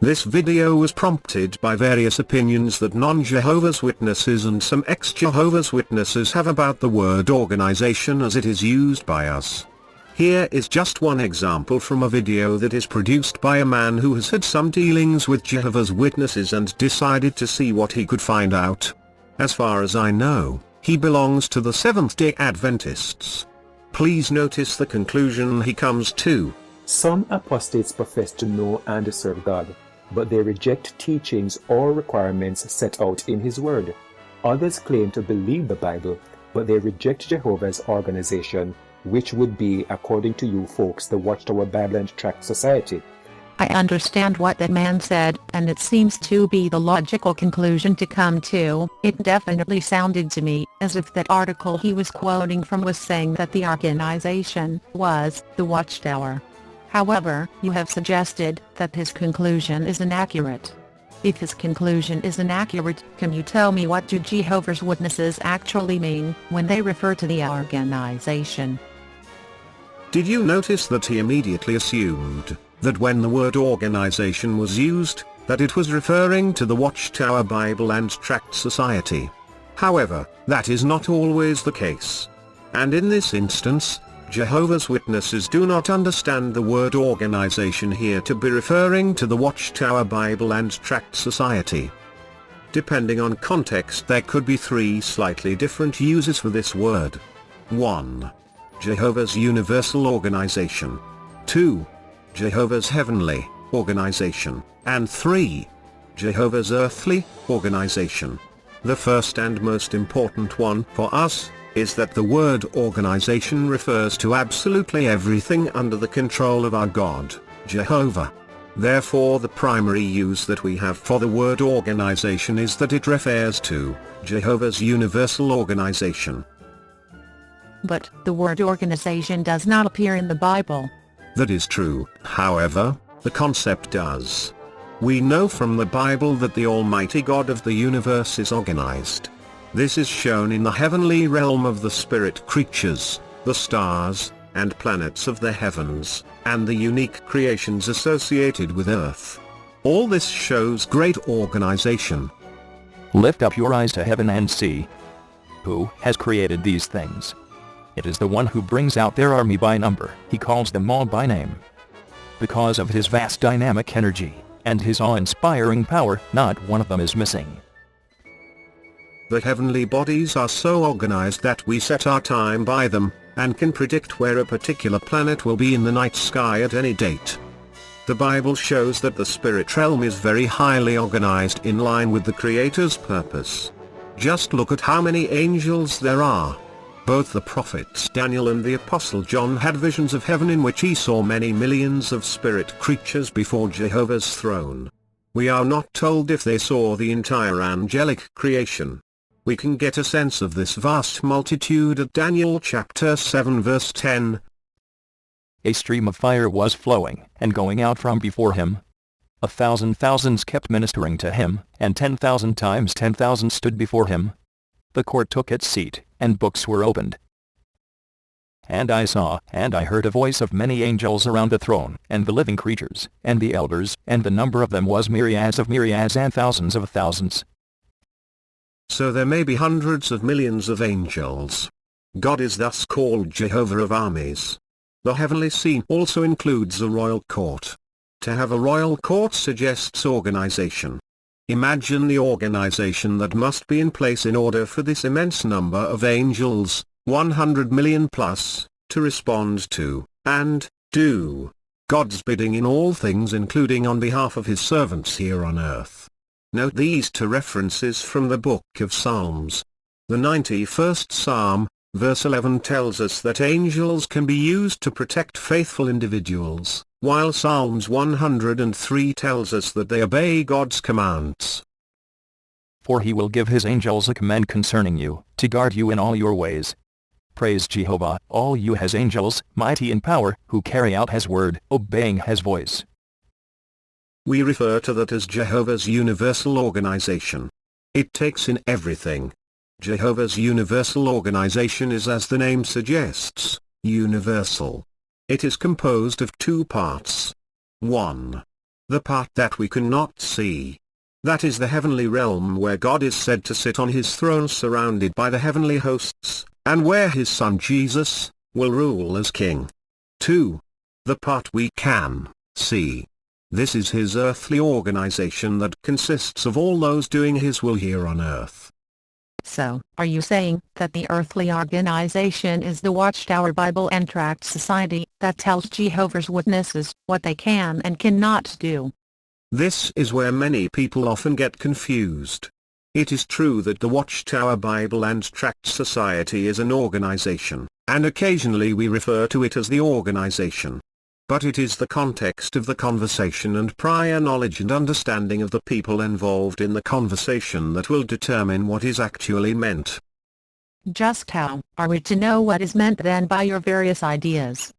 This video was prompted by various opinions that non-Jehovah's Witnesses and some ex-Jehovah's Witnesses have about the word organization as it is used by us. Here is just one example from a video that is produced by a man who has had some dealings with Jehovah's Witnesses and decided to see what he could find out. As far as I know, he belongs to the Seventh-day Adventists. Please notice the conclusion he comes to. Some apostates profess to know and serve God, but they reject teachings or requirements set out in His Word. Others claim to believe the Bible, but they reject Jehovah's organization, which would be, according to you folks, the Watchtower Bible and Tract Society. I understand what that man said, and it seems to be the logical conclusion to come to. It definitely sounded to me as if that article he was quoting from was saying that the organization was the Watchtower. However, you have suggested that his conclusion is inaccurate. If his conclusion is inaccurate, can you tell me what do Jehovah's Witnesses actually mean when they refer to the organization? Did you notice that he immediately assumed that when the word organization was used, that it was referring to the Watchtower Bible and Tract Society? However, that is not always the case. And in this instance, Jehovah's Witnesses do not understand the word organization here to be referring to the Watchtower Bible and Tract Society. Depending on context, there could be three slightly different uses for this word. 1. Jehovah's Universal Organization. 2. Jehovah's Heavenly Organization. And 3. Jehovah's Earthly Organization. The first and most important one for us is that the word organization refers to absolutely everything under the control of our God, Jehovah. Therefore the primary use that we have for the word organization is that it refers to Jehovah's Universal Organization. But the word organization does not appear in the Bible. That is true, however, the concept does. We know from the Bible that the Almighty God of the universe is organized. This is shown in the heavenly realm of the spirit creatures, the stars, and planets of the heavens, and the unique creations associated with Earth. All this shows great organization. Lift up your eyes to heaven and see. Who has created these things? It is the one who brings out their army by number. He calls them all by name. Because of his vast dynamic energy and his awe-inspiring power, not one of them is missing. The heavenly bodies are so organized that we set our time by them, and can predict where a particular planet will be in the night sky at any date. The Bible shows that the spirit realm is very highly organized in line with the Creator's purpose. Just look at how many angels there are. Both the prophets Daniel and the Apostle John had visions of heaven in which he saw many millions of spirit creatures before Jehovah's throne. We are not told if they saw the entire angelic creation. We can get a sense of this vast multitude at Daniel chapter 7 verse 10. A stream of fire was flowing and going out from before him. 1,000 thousands kept ministering to him, and 10,000 times 10,000 stood before him. The court took its seat, and books were opened. And I saw, and I heard a voice of many angels around the throne, and the living creatures, and the elders, and the number of them was myriads of myriads and thousands of thousands. So there may be hundreds of millions of angels. God is thus called Jehovah of armies. The heavenly scene also includes a royal court. To have a royal court suggests organization. Imagine the organization that must be in place in order for this immense number of angels, 100 million plus, to respond to, and do, God's bidding in all things, including on behalf of his servants here on earth. Note these two references from the book of Psalms. The 91st Psalm, verse 11 tells us that angels can be used to protect faithful individuals, while Psalms 103 tells us that they obey God's commands. For he will give his angels a command concerning you, to guard you in all your ways. Praise Jehovah, all you his angels, mighty in power, who carry out his word, obeying his voice. We refer to that as Jehovah's Universal Organization. It takes in everything. Jehovah's Universal Organization is, as the name suggests, universal. It is composed of two parts. 1. the part that we cannot see. That is the heavenly realm where God is said to sit on his throne surrounded by the heavenly hosts, and where his Son Jesus will rule as King. 2. The part we can see. This is his earthly organization that consists of all those doing his will here on earth. So, are you saying that the earthly organization is the Watchtower Bible and Tract Society that tells Jehovah's Witnesses what they can and cannot do? This is where many people often get confused. It is true that the Watchtower Bible and Tract Society is an organization, and occasionally we refer to it as the organization. But it is the context of the conversation and prior knowledge and understanding of the people involved in the conversation that will determine what is actually meant. Just how are we to know what is meant then by your various ideas?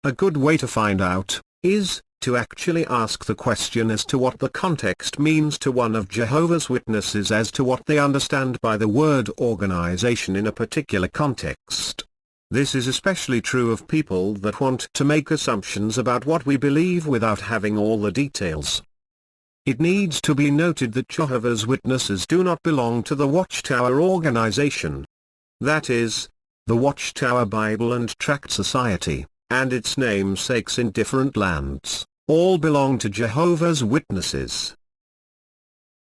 A good way to find out is to actually ask the question as to what the context means to one of Jehovah's Witnesses as to what they understand by the word organization in a particular context. This is especially true of people that want to make assumptions about what we believe without having all the details. It needs to be noted that Jehovah's Witnesses do not belong to the Watchtower organization. That is, the Watchtower Bible and Tract Society, and its namesakes in different lands, all belong to Jehovah's Witnesses.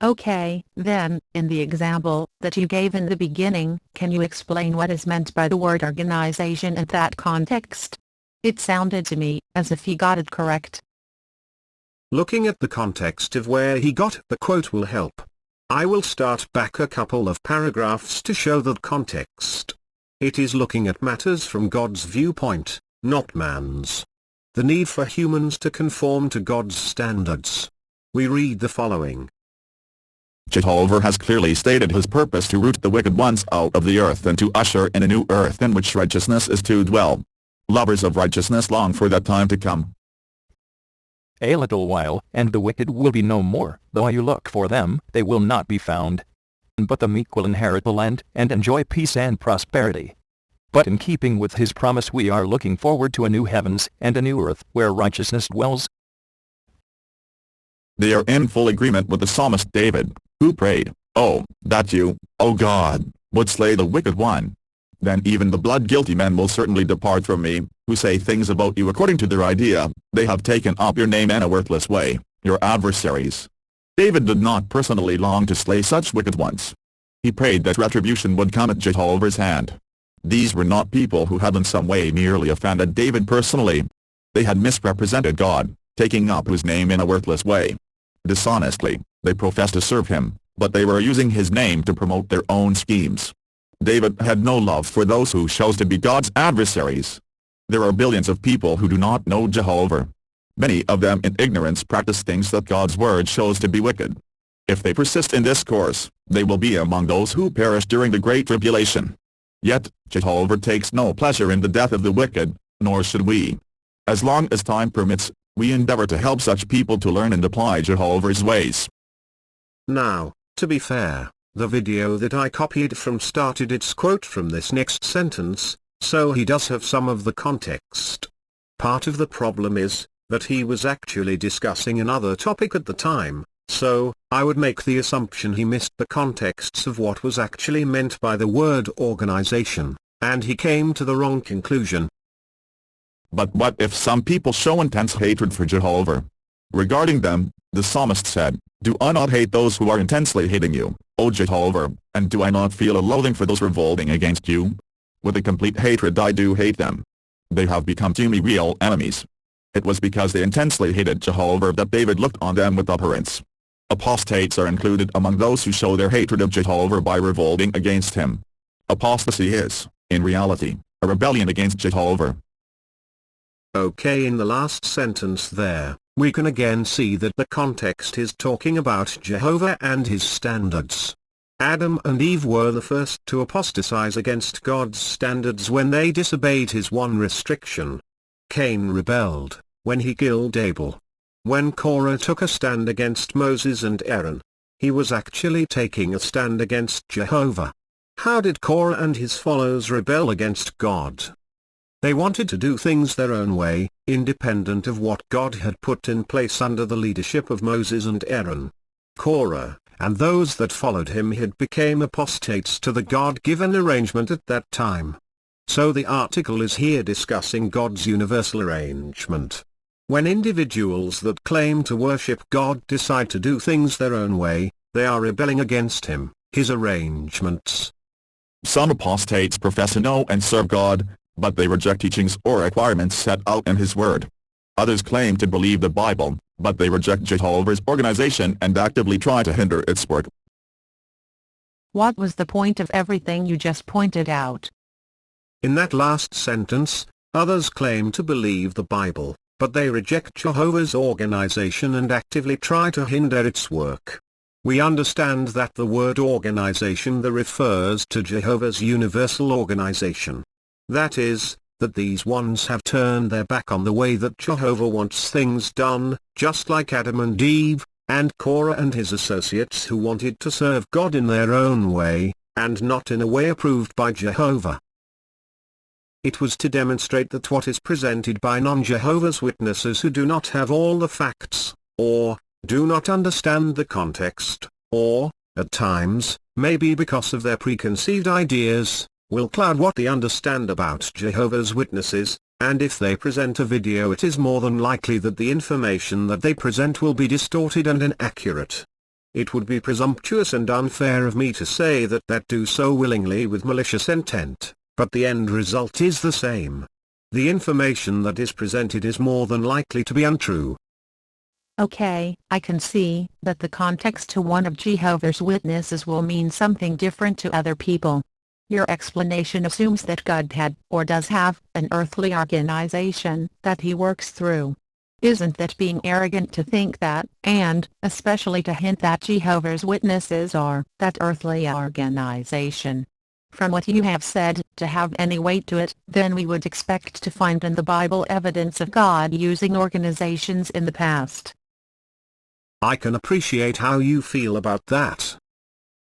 Okay, then, in the example that you gave in the beginning, can you explain what is meant by the word organization in that context? It sounded to me as if he got it correct. Looking at the context of where he got the quote will help. I will start back a couple of paragraphs to show that context. It is looking at matters from God's viewpoint, not man's. The need for humans to conform to God's standards. We read the following. Jehovah has clearly stated his purpose to root the wicked ones out of the earth and to usher in a new earth in which righteousness is to dwell. Lovers of righteousness long for that time to come. A little while, and the wicked will be no more, though you look for them, they will not be found. But the meek will inherit the land, and enjoy peace and prosperity. But in keeping with his promise we are looking forward to a new heavens and a new earth, where righteousness dwells. They are in full agreement with the psalmist David, who prayed, "Oh, that you, O God, would slay the wicked one. Then even the blood-guilty men will certainly depart from me, who say things about you according to their idea. They have taken up your name in a worthless way, your adversaries." David did not personally long to slay such wicked ones. He prayed that retribution would come at Jehovah's hand. These were not people who had in some way merely offended David personally. They had misrepresented God, taking up his name in a worthless way. Dishonestly, they professed to serve him, but they were using his name to promote their own schemes. David had no love for those who chose to be God's adversaries. There are billions of people who do not know Jehovah. Many of them in ignorance practice things that God's word shows to be wicked. If they persist in this course, they will be among those who perish during the Great Tribulation. Yet, Jehovah takes no pleasure in the death of the wicked, nor should we. As long as time permits, we endeavor to help such people to learn and apply Jehovah's ways. Now, to be fair, the video that I copied from started its quote from this next sentence, so he does have some of the context. Part of the problem is that he was actually discussing another topic at the time, so I would make the assumption he missed the contexts of what was actually meant by the word organization, and he came to the wrong conclusion. But what if some people show intense hatred for Jehovah? Regarding them, the psalmist said, "Do I not hate those who are intensely hating you, O Jehovah, and do I not feel a loathing for those revolting against you? With a complete hatred I do hate them. They have become to me real enemies." It was because they intensely hated Jehovah that David looked on them with abhorrence. Apostates are included among those who show their hatred of Jehovah by revolting against him. Apostasy is, in reality, a rebellion against Jehovah. Okay, in the last sentence there, we can again see that the context is talking about Jehovah and his standards. Adam and Eve were the first to apostatize against God's standards when they disobeyed his one restriction. Cain rebelled when he killed Abel. When Korah took a stand against Moses and Aaron, he was actually taking a stand against Jehovah. How did Korah and his followers rebel against God? They wanted to do things their own way, independent of what God had put in place under the leadership of Moses and Aaron. Korah, and those that followed him had become apostates to the God-given arrangement at that time. So the article is here discussing God's universal arrangement. When individuals that claim to worship God decide to do things their own way, they are rebelling against him, his arrangements. Some apostates profess to know and serve God, but they reject teachings or requirements set out in his word. Others claim to believe the Bible, but they reject Jehovah's organization and actively try to hinder its work. What was the point of everything you just pointed out? In that last sentence, others claim to believe the Bible, but they reject Jehovah's organization and actively try to hinder its work. We understand that the word organization there refers to Jehovah's universal organization. That is, that these ones have turned their back on the way that Jehovah wants things done, just like Adam and Eve, and Korah and his associates who wanted to serve God in their own way, and not in a way approved by Jehovah. It was to demonstrate that what is presented by non-Jehovah's Witnesses who do not have all the facts, or do not understand the context, or, at times, maybe because of their preconceived ideas, will cloud what they understand about Jehovah's Witnesses, and if they present a video it is more than likely that the information that they present will be distorted and inaccurate. It would be presumptuous and unfair of me to say that do so willingly with malicious intent, but the end result is the same. The information that is presented is more than likely to be untrue. Okay, I can see that the context to one of Jehovah's Witnesses will mean something different to other people. Your explanation assumes that God had, or does have, an earthly organization that he works through. Isn't that being arrogant to think that, and, especially to hint that Jehovah's Witnesses are, that earthly organization? From what you have said, to have any weight to it, then we would expect to find in the Bible evidence of God using organizations in the past. I can appreciate how you feel about that.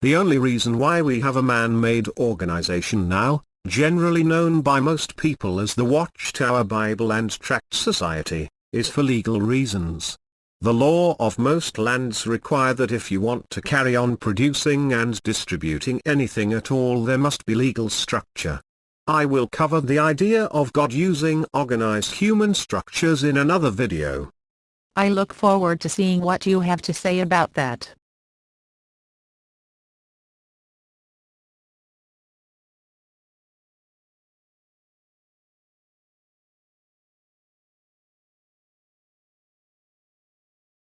The only reason why we have a man-made organization now, generally known by most people as the Watchtower Bible and Tract Society, is for legal reasons. The law of most lands require that if you want to carry on producing and distributing anything at all there must be legal structure. I will cover the idea of God using organized human structures in another video. I look forward to seeing what you have to say about that.